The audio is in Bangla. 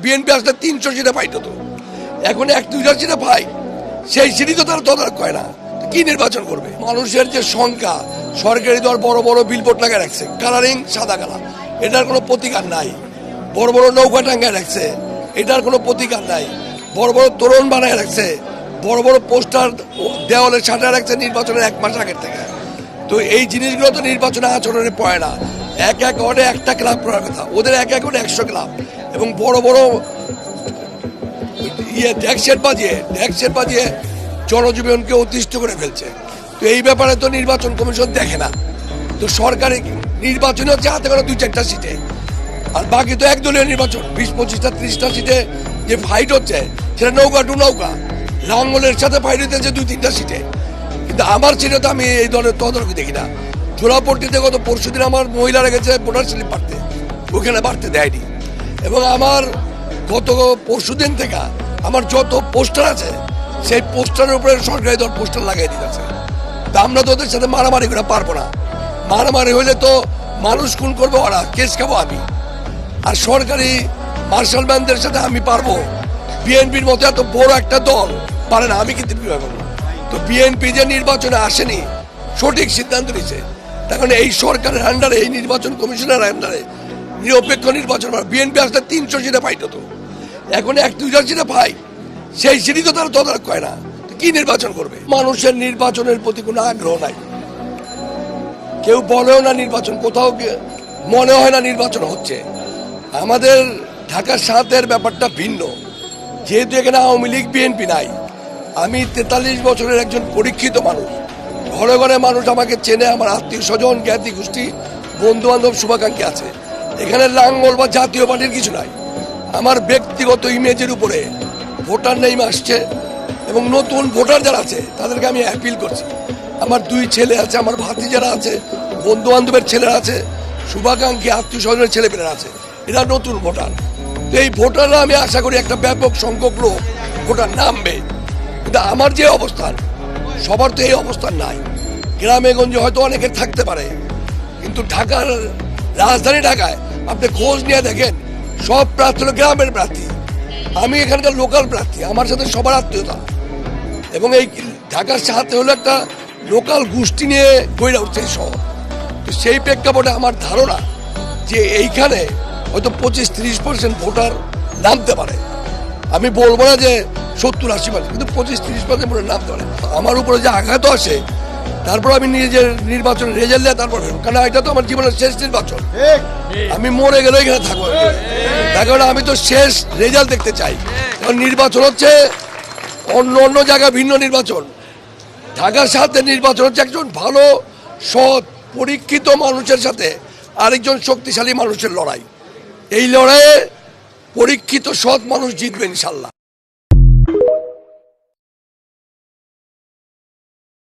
বিএনপি আসলে 300 সিটে পাইতো, তো এখন 1-2 সিটে পাই, সেই সিটই তো তারা তদারক করে না। কি নির্বাচন করবে? মানুষের যে সংখ্যা, সরকারি দল বড় বড় বিলবোর্ড লাগায় রাখছে, কালারিং সাদা কালার, এটার কোনো প্রতিকার নাই। বড় বড় নৌকা টাঙ্গায় রাখছে, এটার কোনো প্রতিকার নাই। বড় বড় তোরণ বানায় রাখছে, বড় বড় পোস্টার দেওয়ালে সাজায় রাখছে নির্বাচনের 1 মাস আগের থেকে। তো এই জিনিসগুলো তো নির্বাচনে আচরণে পড়ে না। এক ওয়ার্ডে একটা ক্লাব করার কথা, ওদের এক ওয়ার্ডে 100 ক্লাব, এবং বড় বড় ড্যাক্সেট বাজিয়ে জনজীবনকে অতিষ্ঠ করে ফেলছে। তো এই ব্যাপারে তো নির্বাচন কমিশন দেখে না। তো সরকারি নির্বাচন হচ্ছে হাতে করে 2-4টা সিটে, আর বাকি তো একদলীয় নির্বাচন। 20-25টা 30টা সিটে যে ফাইট হচ্ছে, সেটা নৌকা টু নৌকা, লাঙ্গলের সাথে ফাইট হইতেছে 2-3টা সিটে। কিন্তু আমার সিটে তো আমি এই ধরনের তদারকি দেখি না। জোড়াপট্টিতে গত পরশুদিন আমার মহিলারা গেছে ভোটার স্লিপ বাড়তে, ওখানে বাড়তে দেয়নি। এবং আমার গত পরশুদিন থেকে আমার যত পোস্টার আছে, সেই পোস্টারের উপরে সরকারি দল পোস্টার লাগাই দিতেছে। তা আমরা তো ওদের সাথে মারামারি করে পারবো না। মারামারি হইলে তো মানুষ খুন করবো ওরা, কেস খাবো আমি। আর সরকারি মার্শাল ম্যানদের সাথে আমি পারবো? বিএনপির মতো এত বড় একটা দল পারে না, আমি কিন্তু বিভাগ। তো বিএনপি যে নির্বাচনে আসেনি, সঠিক সিদ্ধান্ত নিচ্ছে। তখন এই সরকারের আন্ডারে, এই নির্বাচন কমিশনের আন্ডারে নিরপেক্ষ নির্বাচন, বিএনপি আসলে 300 সিটে পাইতো, তো এখন 1-2 সিটে পাই, সেই সিটই তো তারা তদারক করে না। কি নির্বাচন করবে? মানুষের নির্বাচনের প্রতি কোনো আগ্রহ নাই। কেউ বলেও না নির্বাচন, কোথাও মনে হয় না নির্বাচন হচ্ছে। আমাদের ঢাকা 7-এর ব্যাপারটা ভিন্ন, যেহেতু এখানে আওয়ামী লীগ বিএনপি নাই। আমি 43 বছরের একজন পরীক্ষিত মানুষ, ঘরে ঘরে মানুষ আমাকে চেনে, আমার আত্মীয় স্বজন, জ্ঞাতি গোষ্ঠী, বন্ধু বান্ধব, শুভাকাঙ্ক্ষী আছে। এখানে লাঙ্গল বা জাতীয় পার্টির কিছু নাই। আমার ব্যক্তিগত ইমেজের উপরে ভোটার নেই আসছে, এবং নতুন ভোটার যারা আছে তাদেরকে আমি অ্যাপিল করছি। আমার 2 ছেলে আছে, আমার ভাতিজারা আছে, বন্ধু বান্ধবের ছেলেরা আছে, শুভাকাঙ্ক্ষী আত্মীয় স্বজনের ছেলেপেলেরা আছে, এরা নতুন ভোটার। তো এই ভোটাররা, আমি আশা করি একটা ব্যাপক সংখ্যক লোক ভোটার নামবে। কিন্তু আমার যে অবস্থান, সবার তো এই অবস্থান নাই। গ্রামে গঞ্জে হয়তো অনেকের থাকতে পারে, কিন্তু ঢাকার রাজধানী ঢাকায় আপনি খোঁজ নিয়ে দেখেন, সব প্রার্থী হলো গ্রামের প্রার্থী। আমি এখানকার লোকাল প্রার্থী, আমার সাথে সবার আত্মীয়তা, এবং এই ঢাকার সাথে হলো একটা লোকাল গোষ্ঠী নিয়ে গড়ে উঠছে এই শহর। তো সেই প্রেক্ষাপটে আমার ধারণা যে এইখানে হয়তো 25-30% ভোটার নামতে পারে। আমি বলবো না যে 70-80%, কিন্তু 25-30% ভোটার নামতে পারে। আমার উপরে যে আঘাত আসে, তারপর আমি নিজের নির্বাচনের রেজাল্ট দেয়, তারপর, কারণ এটা তো আমার জীবনের শেষ নির্বাচন। আমি মরে গেলে এখানে থাকবো, তার কারণে আমি তো শেষ রেজাল্ট দেখতে চাই। কারণ নির্বাচন হচ্ছে অন্য জায়গায় ভিন্ন নির্বাচন। ঢাকার সাথে নির্বাচন হচ্ছে একজন ভালো, সৎ, পরীক্ষিত মানুষের সাথে আরেকজন শক্তিশালী মানুষের লড়াই। এই লড়াইয়ে পরীক্ষিত সৎ মানুষ জিতবে ইনশাল্লাহ।